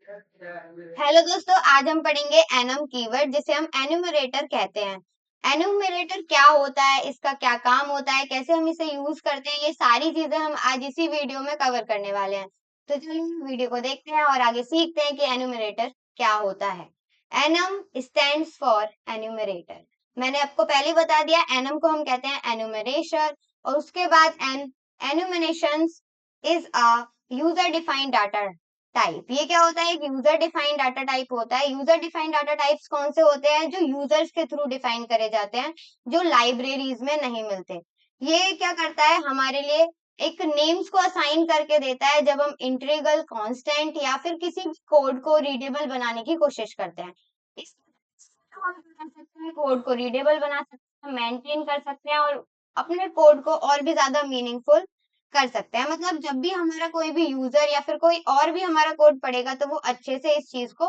Hello दोस्तों, आज हम पढ़ेंगे एनम कीवर्ड जिसे हम एन्यूमरेटर कहते हैं। एन्यूमरेटर क्या होता है, इसका क्या काम होता है, कैसे हम इसे यूज करते हैं, ये सारी चीजें हम आज इसी वीडियो में कवर करने वाले हैं। तो चलिए वीडियो को देखते हैं और आगे सीखते हैं कि एन्यूमरेटर क्या होता है। Annum stands for enumerator. मैंने आपको पहले ही बता दिया, एनम को हम कहते हैं एन्यूमरेशन, और उसके बाद enumeration is a user defined data type. ये क्या होता है? एक यूजर डिफाइंड डाटा टाइप होता है। यूजर डिफाइंड डाटा टाइप्स कौन से होते हैं? जो यूजर्स के थ्रू डिफाइन करे जाते हैं, जो लाइब्रेरीज में नहीं मिलते। ये क्या करता है? हमारे लिए एक नेम्स को असाइन करके देता है जब हम इंटीग्रल, कांस्टेंट या फिर किसी कोड को रीडेबल बनाने की कोशिश करते हैं। इस हम कर सकते हैं, कोड को रीडेबल बना सकते हैं, मेंटेन कर सकते हैं और अपने कोड को और भी ज्यादा मीनिंगफुल कर सकते हैं। मतलब जब भी हमारा कोई भी यूजर या फिर कोई और भी हमारा कोड पढ़ेगा तो वो अच्छे से इस चीज को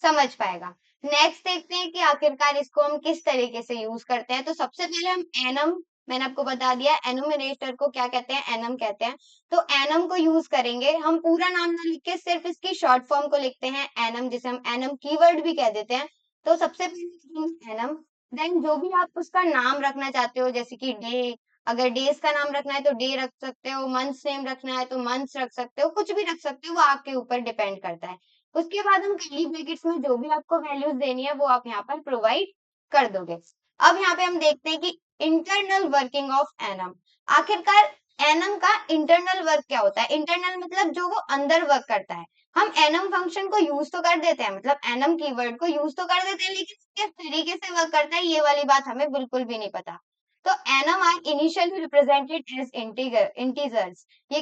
समझ पाएगा। नेक्स्ट देखते हैं कि आखिरकार इसको हम किस तरीके से यूज करते हैं। तो सबसे पहले हम एनम, मैंने आपको बता दिया एनुमरेटर को क्या कहते हैं, एनम कहते हैं। तो एनम को यूज करेंगे, हम पूरा नाम ना लिख के सिर्फ इसकी शॉर्ट फॉर्म को लिखते हैं एनम, जिसे हम एनम कीवर्ड भी कह देते हैं। तो सबसे पहले लिखेंगे एनम, देन जो भी आप उसका नाम रखना चाहते हो, जैसे कि डे, अगर डेज का नाम रखना है तो डे रख सकते हो, मंथ्स नेम रखना है तो मंथ्स रख सकते हो, कुछ भी रख सकते हो, वो आपके ऊपर डिपेंड करता है। उसके बाद हम कर्ली ब्रैकेट्स में जो भी आपको वैल्यूज देनी है वो आप यहाँ पर प्रोवाइड कर दोगे। अब यहाँ पे हम देखते हैं कि इंटरनल वर्किंग ऑफ एनम। आखिरकार एनम का इंटरनल वर्क क्या होता है? इंटरनल मतलब जो वो अंदर वर्क करता है। हम एनम फंक्शन को यूज तो कर देते हैं, मतलब एनम कीवर्ड को यूज तो कर देते हैं, लेकिन किस तरीके से वर्क करता है ये वाली बात हमें बिल्कुल भी नहीं पता। तो enum are initially represented as integers. ये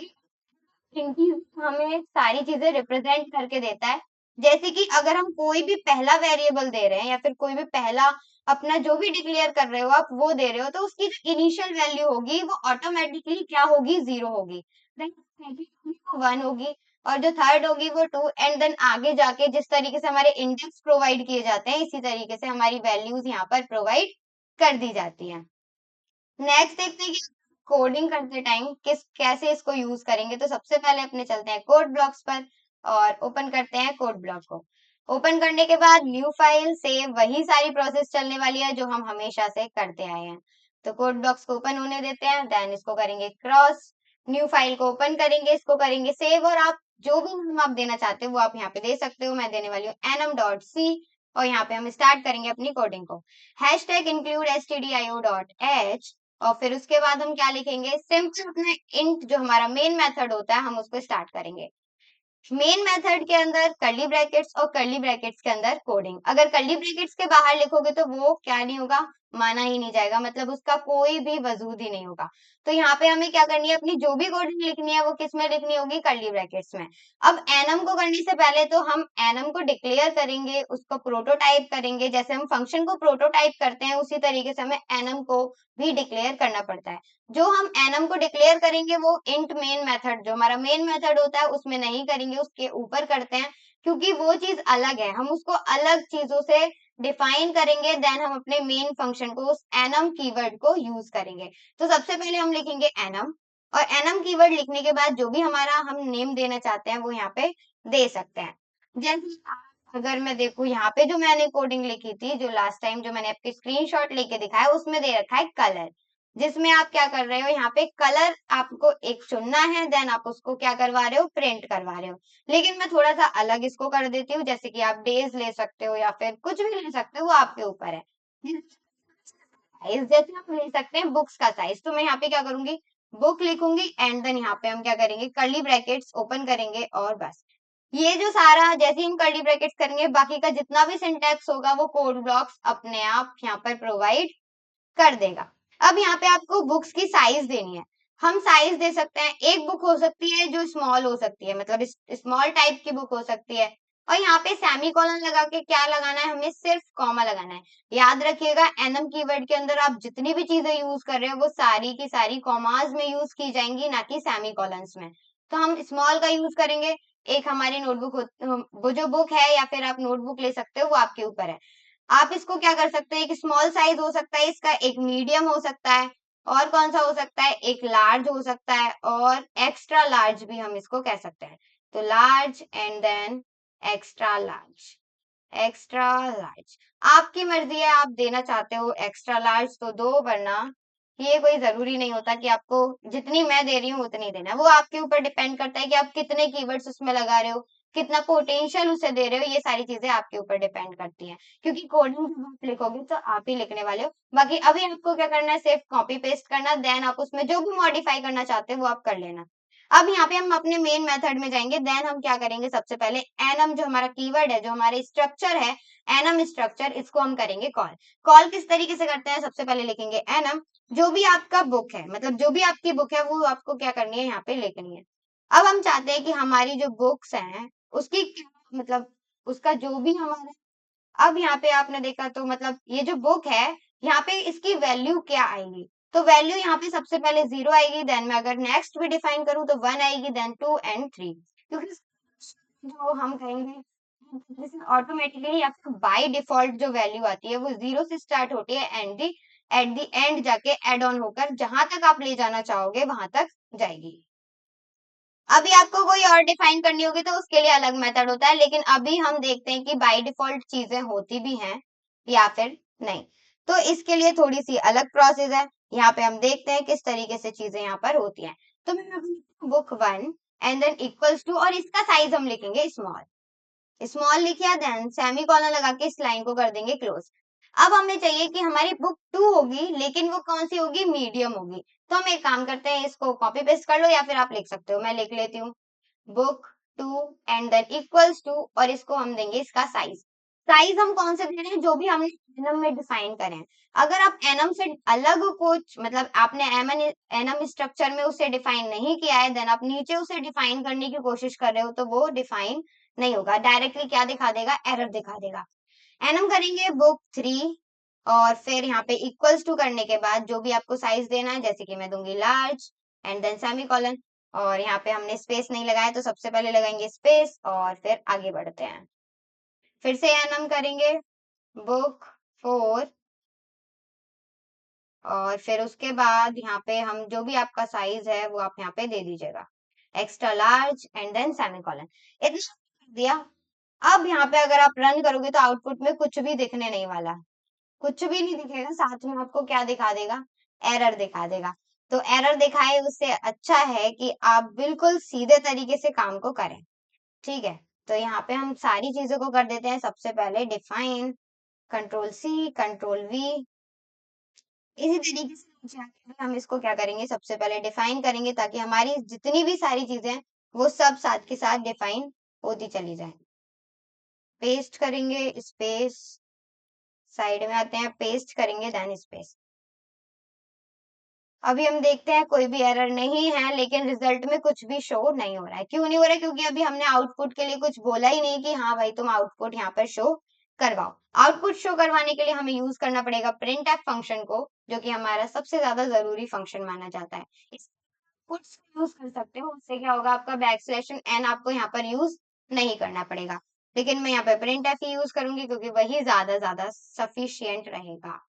इंटीजर हमें सारी चीजें रिप्रेजेंट करके देता है। जैसे कि अगर हम कोई भी पहला वेरिएबल दे रहे हैं या फिर कोई भी पहला अपना जो भी डिक्लेयर कर रहे हो आप वो दे रहे हो, तो उसकी जो इनिशियल वैल्यू होगी वो ऑटोमेटिकली क्या होगी? 0 होगी। देन सेकंड होगी वो 1 होगी, और जो थर्ड होगी वो 2, एंड देन आगे जाके जिस तरीके से हमारे इंडेक्स प्रोवाइड किए जाते हैं इसी तरीके से हमारी वैल्यूज यहाँ पर प्रोवाइड कर दी जाती हैं। नेक्स्ट देखते हैं कि कोडिंग करते टाइम किस कैसे इसको यूज करेंगे। तो सबसे पहले अपने चलते हैं कोड ब्लॉक्स पर और ओपन करते हैं कोड ब्लॉक को। ओपन करने के बाद न्यू फाइल सेव, वही सारी प्रोसेस चलने वाली है जो हम हमेशा से करते आए हैं। तो कोड ब्लॉक्स को ओपन होने देते हैं, देन इसको करेंगे क्रॉस, न्यू फाइल को ओपन करेंगे, इसको करेंगे सेव, और आप जो भी नाम आप देना चाहते हो वो आप यहाँ पे दे सकते हो। मैं देने वाली हूँ enum.c, और यहाँ पे हम स्टार्ट करेंगे अपनी कोडिंग को। हैश टैग इंक्लूड stdio.h, और फिर उसके बाद हम क्या लिखेंगे? सिंपल अपने इंट जो हमारा मेन मेथड होता है हम उसको स्टार्ट करेंगे। मेन मेथड के अंदर कर्ली ब्रैकेट्स और कर्ली ब्रैकेट्स के अंदर कोडिंग। अगर कर्ली ब्रैकेट्स के बाहर लिखोगे तो वो क्या नहीं होगा? माना ही नहीं जाएगा, मतलब उसका कोई भी वजूद ही नहीं होगा। तो यहाँ पे हमें क्या करनी है? अपनी जो भी कोडिंग लिखनी है वो किस में लिखनी होगी? कर्ली ब्रैकेट्स में। अब एनम को करने से पहले तो हम एनम को डिक्लेयर करेंगे, उसको प्रोटोटाइप करेंगे। जैसे हम फंक्शन को प्रोटोटाइप करते हैं उसी तरीके से हमें एनम को भी डिक्लेयर करना पड़ता है। जो हम एनम को डिक्लेयर करेंगे वो इंट मेन मेथड, जो हमारा मेन मेथड होता है उसमें नहीं करेंगे, उसके ऊपर करते हैं, क्योंकि वो चीज अलग है। हम उसको अलग चीजों से डिफाइन करेंगे, देन हम अपने मेन फंक्शन को उस एनम कीवर्ड को यूज करेंगे। तो सबसे पहले हम लिखेंगे एनम, और एनम कीवर्ड लिखने के बाद जो भी हमारा हम नेम देना चाहते हैं वो यहाँ पे दे सकते हैं। जैसे अगर मैं देखूं यहाँ पे जो मैंने कोडिंग लिखी थी, जो लास्ट टाइम जो मैंने आपके स्क्रीनशॉट लेके दिखाया, उसमें दे रखा है कलर, जिसमें आप क्या कर रहे हो? यहाँ पे कलर आपको एक चुनना है, देन आप उसको क्या करवा रहे हो? प्रिंट करवा रहे हो। लेकिन मैं थोड़ा सा अलग इसको कर देती हूँ, जैसे कि आप डेज ले सकते हो या फिर कुछ भी ले सकते हो, वो आपके ऊपर है। साइज जैसे हम ले सकते हैं बुक्स का साइज, तो मैं यहाँ पे क्या करूंगी? बुक लिखूंगी, एंड देन यहाँ पे हम क्या करेंगे? कर्ली ब्रैकेट्स ओपन करेंगे, और बस ये जो सारा जैसे हम कर्ली ब्रैकेट्स करेंगे बाकी का जितना भी सिंटैक्स होगा वो कोड ब्लॉक्स अपने आप यहाँ पर प्रोवाइड कर देगा। अब यहाँ पे आपको बुक्स की साइज देनी है। हम साइज दे सकते हैं, एक बुक हो सकती है जो स्मॉल हो सकती है, मतलब स्मॉल टाइप की बुक हो सकती है। और यहाँ पे सेमी कॉलन लगा के क्या लगाना है? हमें सिर्फ कॉमा लगाना है। याद रखिएगा एनम कीवर्ड के अंदर आप जितनी भी चीजें यूज कर रहे हो वो सारी की सारी कॉमास में यूज की जाएंगी, ना कि सेमी कॉलन्स में। तो हम स्मॉल का यूज करेंगे। एक हमारी नोटबुक, वो जो बुक है या फिर आप नोटबुक ले सकते हो, वो आपके ऊपर है। आप इसको क्या कर सकते हैं? एक स्मॉल साइज हो सकता है इसका, एक मीडियम हो सकता है, और कौन सा हो सकता है? एक लार्ज हो सकता है, और एक्स्ट्रा लार्ज भी हम इसको कह सकते हैं। तो large and then extra large, extra large. आपकी मर्जी है, आप देना चाहते हो एक्स्ट्रा लार्ज तो दो, वरना ये कोई जरूरी नहीं होता कि आपको जितनी मैं दे रही हूँ उतनी देना है। वो आपके ऊपर डिपेंड करता है कि आप कितने कीवर्ड्स उसमें लगा रहे हो, कितना पोटेंशियल उसे दे रहे हो। ये सारी चीजें आपके ऊपर डिपेंड करती हैं, क्योंकि कोडिंग जब आप लिखोगे तो आप ही लिखने वाले हो। बाकी अभी आपको क्या करना है, सिर्फ कॉपी पेस्ट करना, देन आप उसमें जो भी मॉडिफाई करना चाहते हो वो आप कर लेना। अब यहाँ पे हम अपने मेन मेथड में जाएंगे। देन हम क्या करेंगे, सबसे पहले एनम जो हमारा कीवर्ड है, जो हमारे स्ट्रक्चर है, एनम स्ट्रक्चर, इसको हम करेंगे कॉल। कॉल किस तरीके से करते हैं, सबसे पहले लिखेंगे एनम, जो भी आपका बुक है, मतलब जो भी आपकी बुक है वो आपको क्या करनी है, यहाँ पे लिखनी है। अब हम चाहते हैं कि हमारी जो बुक्स हैं उसकी मतलब उसका जो भी हमारा, अब यहाँ पे आपने देखा तो मतलब ये जो बुक है, यहाँ पे इसकी वैल्यू क्या आएगी, तो वैल्यू यहाँ पे सबसे पहले 0 आएगी, देन मैं अगर नेक्स्ट भी डिफाइन करूँ तो 1 आएगी, देन 2 एंड 3। क्योंकि जो हम कहेंगे ऑटोमेटिकली आपको बाय डिफॉल्ट जो वैल्यू आती है वो 0 से स्टार्ट होती है and the at the and जाके एड ऑन होकर जहां तक आप ले जाना चाहोगे वहां तक जाएगी। अभी आपको कोई और डिफाइन करनी होगी तो उसके लिए अलग मेथड होता है, लेकिन अभी हम देखते हैं कि बाय डिफॉल्ट चीजें होती भी हैं या फिर नहीं। तो इसके लिए थोड़ी सी अलग प्रोसेस है। यहाँ पे हम देखते हैं किस तरीके से चीजें यहाँ पर होती हैं। तो मैं book 1 and then equals to, और इसका साइज हम लिखेंगे स्मॉल, स्मॉल लिखिया, देन सेमी कॉलन लगा के इस लाइन को कर देंगे क्लोज। अब हमें चाहिए कि हमारी बुक 2 होगी, लेकिन वो कौन सी होगी, मीडियम होगी। तो हम एक काम करते हैं, इसको कॉपी पेस्ट कर लो या फिर आप लिख सकते हो, मैं लिख लेती हूँ book 2 and then equals to, और इसको हम देंगे इसका साइज। साइज हम कौन से दे रहे हैं, जो भी हमने एनम में डिफाइन करें। अगर आप एनम से अलग कुछ, मतलब आपने एनम स्ट्रक्चर में उसे डिफाइन नहीं किया है, देन आप नीचे उसे डिफाइन करने की कोशिश कर रहे हो तो वो डिफाइन नहीं होगा, डायरेक्टली क्या दिखा देगा, एरर दिखा देगा। एनम करेंगे बुक 3, और फिर यहाँ पे इक्वल्स टू करने के बाद जो भी आपको साइज देना है, जैसे कि मैं दूंगी लार्ज एंड देन सेमीकोलन, और यहाँ पे हमने स्पेस नहीं लगाया तो सबसे पहले लगाएंगे स्पेस और फिर आगे बढ़ते हैं। फिर से एनम करेंगे बुक 4, और फिर उसके बाद यहाँ पे हम जो भी आपका साइज है वो आप यहाँ पे दे दीजिएगा, extra large and then semicolon. इतना कर दिया। अब यहाँ पे अगर आप रन करोगे तो आउटपुट में कुछ भी दिखने नहीं वाला, कुछ भी नहीं दिखेगा, साथ में आपको क्या दिखा देगा, एरर दिखा देगा। तो एरर दिखाए उससे अच्छा है कि आप बिल्कुल सीधे तरीके से काम को करें। ठीक है, तो यहाँ पे हम सारी चीजों को कर देते हैं। सबसे पहले define, control C, control V, इसी तरीके से नीचे आके भी हम इसको क्या करेंगे, सबसे पहले डिफाइन करेंगे ताकि हमारी जितनी भी सारी चीजें हैं वो सब साथ के साथ डिफाइन होती चली जाए। पेस्ट करेंगे स्पेस, साइड में आते हैं, पेस्ट करेंगे देन स्पेस। अभी हम देखते हैं कोई भी एरर नहीं है, लेकिन रिजल्ट में कुछ भी शो नहीं हो रहा है। क्यों नहीं हो रहा है, क्योंकि अभी हमने आउटपुट के लिए कुछ बोला ही नहीं कि हाँ भाई तुम आउटपुट यहाँ पर शो करवाओ। आउटपुट शो करवाने के लिए हमें यूज करना पड़ेगा printf फंक्शन को, जो कि हमारा सबसे ज्यादा जरूरी फंक्शन माना जाता है। इस पुट्स यूज कर सकते हो, उससे क्या होगा, आपका बैकस्लैश एन आपको यहाँ पर यूज नहीं करना पड़ेगा। लेकिन मैं यहाँ पे printf ही यूज करूंगी क्योंकि वही ज्यादा ज्यादा सफिशियंट रहेगा।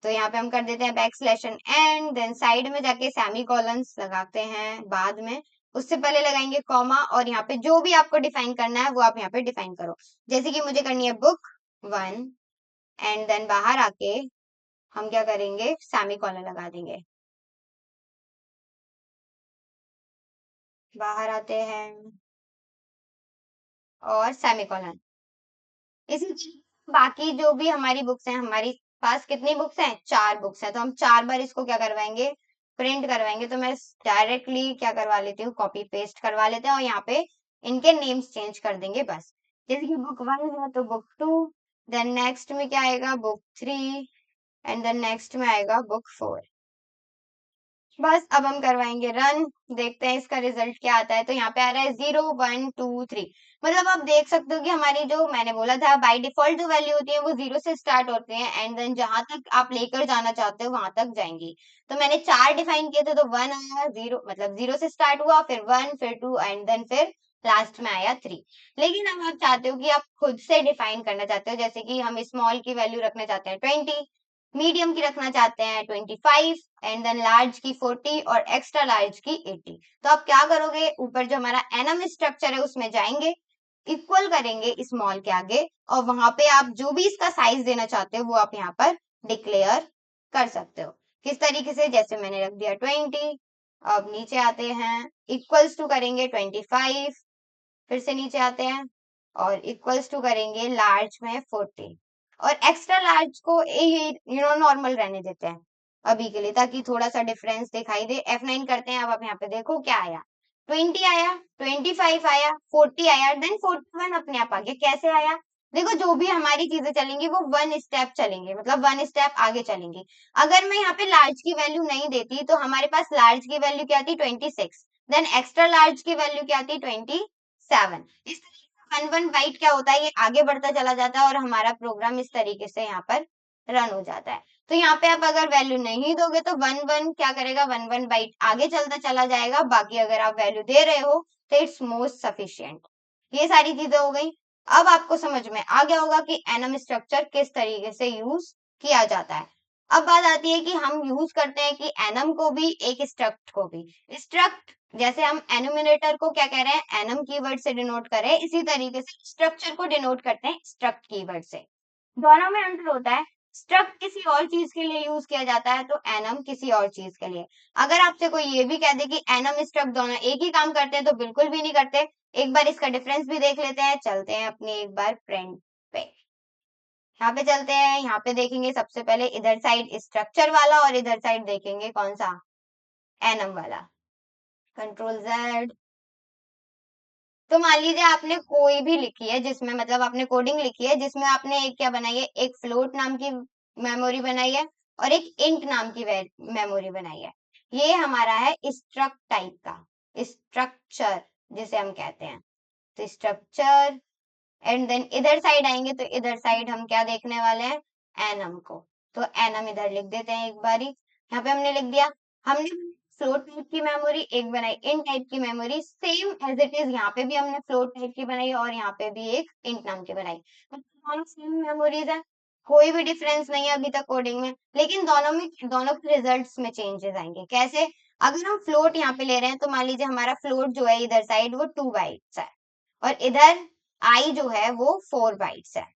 तो यहाँ पे हम कर देते हैं बैकस्लैश एन, देन साइड में जाके सेमी कॉलन्स लगाते हैं बाद में, उससे पहले लगाएंगे कॉमा, और यहाँ पे जो भी आपको डिफाइन करना है वो आप यहाँ पे डिफाइन करो। जैसे कि मुझे करनी है बुक 1 एंड देन बाहर आके हम क्या करेंगे, सेमी कॉलन लगा देंगे। बाहर आते हैं और सेमी कॉलन। इसी तरीके बाकी जो भी हमारी बुक्स हैं, हमारी पास कितनी बुक्स हैं, 4 बुक्स हैं, तो हम 4 बार इसको क्या करवाएंगे, प्रिंट करवाएंगे। तो मैं डायरेक्टली क्या करवा लेती हूँ, कॉपी पेस्ट करवा लेते हैं और यहाँ पे इनके नेम्स चेंज कर देंगे बस। जैसे कि बुक 1 है तो बुक 2, देन नेक्स्ट में क्या आएगा, बुक 3, एंड देन नेक्स्ट में आएगा बुक 4। बस अब हम करवाएंगे रन, देखते हैं इसका रिजल्ट क्या आता है। तो यहाँ पे आ रहा है 0 1 2 3। मतलब आप देख सकते हो कि हमारी जो मैंने बोला था बाय डिफॉल्ट जो वैल्यू होती है वो 0 से स्टार्ट होते हैं एंड देन जहां तक आप लेकर जाना चाहते हो वहां तक जाएंगी। तो मैंने 4 डिफाइन किए थे, तो 1 आया, 0 मतलब 0 से स्टार्ट हुआ, फिर 1, फिर 2 एंड देन फिर लास्ट में आया 3। लेकिन अब आप चाहते हो कि आप खुद से डिफाइन करना चाहते हो, जैसे कि हम स्मॉल की वैल्यू रखना चाहते हैं 20, मीडियम की रखना चाहते हैं 25 एंड देन लार्ज की 40 और एक्स्ट्रा लार्ज की 80। तो आप क्या करोगे, ऊपर जो हमारा एनम स्ट्रक्चर है उसमें जाएंगे, इक्वल करेंगे स्मॉल के आगे, और वहां पे आप जो भी इसका साइज देना चाहते हो वो आप यहाँ पर डिक्लेयर कर सकते हो। किस तरीके से, जैसे मैंने रख दिया 20, अब नीचे आते हैं, इक्वल्स टू करेंगे 25, फिर से नीचे आते हैं और इक्वल्स टू करेंगे लार्ज में 40, और एक्स्ट्रा लार्ज को नॉर्मल रहने देते हैं अभी के लिए, ताकि थोड़ा सा डिफरेंस दिखाई दे। F9 करते हैं, अब आप यहाँ पे देखो क्या आया, 20 आया, 25 आया, 40 आया, देन 41 अपने आप आ गया। कैसे आया, देखो जो भी हमारी चीजें चलेंगी वो वन स्टेप चलेंगे, मतलब वन स्टेप आगे चलेंगी। अगर मैं यहाँ पे लार्ज की वैल्यू नहीं देती तो हमारे पास लार्ज की वैल्यू क्या थी, 26, देन एक्स्ट्रा लार्ज की वैल्यू क्या थी, 27। इस तरीके से 1 1 बाइट क्या होता है, ये आगे बढ़ता चला जाता है और हमारा प्रोग्राम इस तरीके से यहाँ पर रन हो जाता है। तो यहाँ पे आप अगर वैल्यू नहीं दोगे तो 1 1 क्या करेगा, 1 1 बाइट आगे चलता चला जाएगा। बाकी अगर आप वैल्यू दे रहे हो तो इट्स मोस्ट सफिशियंट। ये सारी चीजें हो गई। अब आपको समझ में आ गया होगा कि एनम स्ट्रक्चर किस तरीके से यूज किया जाता है। अब बात आती है कि हम यूज करते हैं कि एनम को भी एक स्ट्रक्ट को भी। स्ट्रक्ट जैसे हम एनुमिनेटर को क्या कह रहे हैं, एनम कीवर्ड से डिनोट करें, इसी तरीके से स्ट्रक्चर को डिनोट करते हैं स्ट्रक्ट कीवर्ड से। दोनों में अंतर होता है। स्ट्रक्ट किसी और चीज के लिए यूज किया जाता है तो एनम किसी और चीज के लिए। अगर आपसे कोई ये भी कह दे कि एनम स्ट्रक्ट दोनों एक ही काम करते हैं तो बिल्कुल भी नहीं करते। एक बार इसका डिफरेंस भी देख लेते हैं। चलते हैं अपनी एक बार फ्रेंड पे, यहाँ पे चलते हैं। यहाँ पे देखेंगे सबसे पहले इधर साइड स्ट्रक्चर वाला और इधर साइड देखेंगे कौन सा, एनम वाला। Control Z. तो मान लीजिए आपने कोई भी लिखी है जिसमें, मतलब आपने कोडिंग लिखी है जिसमें आपने एक क्या बनाई है, एक फ्लोट नाम की मेमोरी बनाई है और एक इंट नाम की मेमोरी बनाई है। ये हमारा है स्ट्रक्ट टाइप का स्ट्रक्चर जिसे हम कहते हैं। तो स्ट्रक्चर, एंड देन इधर साइड आएंगे तो इधर साइड हम क्या देखने वाले हैं, एनम को। तो एनम इधर लिख देते हैं एक बारी। यहाँ पे हमने लिख दिया। हमने फ्लोट टाइप की मेमोरी एक बनाई, इन टाइप की memory same as it is, यहाँ पे भी हमने फ्लोट टाइप की बनाई और यहाँ पे भी एक इंट नाम की बनाई। मतलब दोनों सेम मेमोरीज है, कोई भी डिफरेंस नहीं है अभी तक कोडिंग में। लेकिन दोनों के रिजल्ट्स में चेंजेस आएंगे। कैसे, अगर हम फ्लोट यहाँ पे ले रहे हैं तो मान लीजिए हमारा फ्लोट जो है इधर साइड वो 2 बाइट्स है और इधर आई जो है वो 4 बाइट्स है।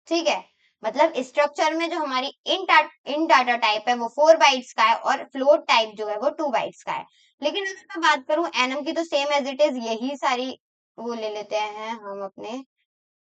ठीक है, मतलब स्ट्रक्चर में जो हमारी इन डाटा टाइप है वो 4 बाइट्स का है और फ्लोट टाइप जो है वो 2 बाइट्स का है। लेकिन अगर मैं बात करूं एनम की तो सेम एज इट इज यही सारी वो ले लेते हैं हम अपने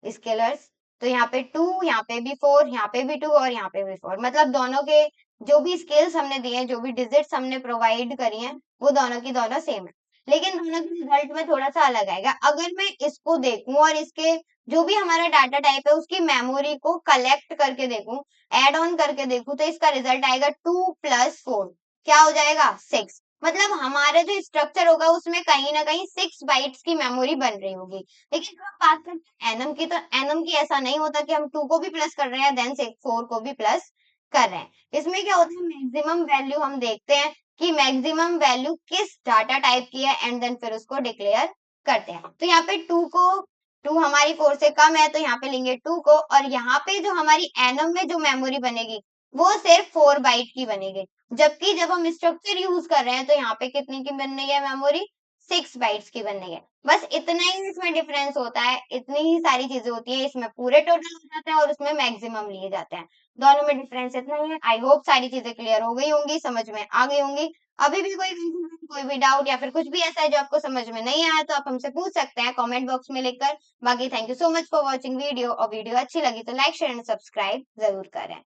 स्केलर्स। तो यहाँ पे 2, यहाँ पे भी 4, यहाँ पे भी 2 और यहाँ पे भी 4। मतलब दोनों के जो भी स्केल्स हमने दिए हैं, जो भी डिजिट्स हमने प्रोवाइड करी हैं, वो दोनों की दोनों सेम है। लेकिन दोनों के रिजल्ट में थोड़ा सा अलग आएगा। अगर मैं इसको देखूं और इसके जो भी हमारा डाटा टाइप है उसकी मेमोरी को कलेक्ट करके देखूं, एड ऑन करके देखूं, तो इसका रिजल्ट आएगा 2 + 4 क्या हो जाएगा, 6। मतलब हमारा जो स्ट्रक्चर होगा उसमें कहीं ना कहीं 6 बाइट्स की मेमोरी बन रही होगी। लेकिन जब बात करते हैं एनम की, तो एनम की ऐसा नहीं होता कि हम 2 को भी प्लस कर रहे हैं देन 4 को भी प्लस कर रहे हैं। इसमें क्या होता है, मैक्सिमम वैल्यू हम देखते हैं कि मैक्सिमम वैल्यू किस डाटा टाइप की है एंड देन फिर उसको डिक्लेयर करते हैं। तो यहाँ पे 2 हमारी 4 से कम है तो यहाँ पे लेंगे 2 को, और यहाँ पे जो हमारी एनम में जो मेमोरी बनेगी वो सिर्फ 4 बाइट की बनेगी। जबकि जब हम स्ट्रक्चर यूज कर रहे हैं तो यहाँ पे कितनी की बन रही है मेमोरी, 6 बाइट्स की बन रही है। बस इतना ही इसमें डिफरेंस होता है, इतनी ही सारी चीजें होती है। इसमें पूरे टोटल हो जाते हैं और उसमें मैक्सिमम लिए जाते हैं। दोनों में डिफरेंस इतना ही है। आई होप सारी चीजें क्लियर हो गई होंगी, समझ में आ गई होंगी। अभी भी कोई कंफ्यूजन, कोई भी डाउट या फिर कुछ भी ऐसा है जो आपको समझ में नहीं आया तो आप हमसे पूछ सकते हैं कमेंट बॉक्स में लिखकर। बाकी thank you so much for watching video, और वीडियो अच्छी लगी तो लाइक शेयर एंड सब्सक्राइब जरूर करें।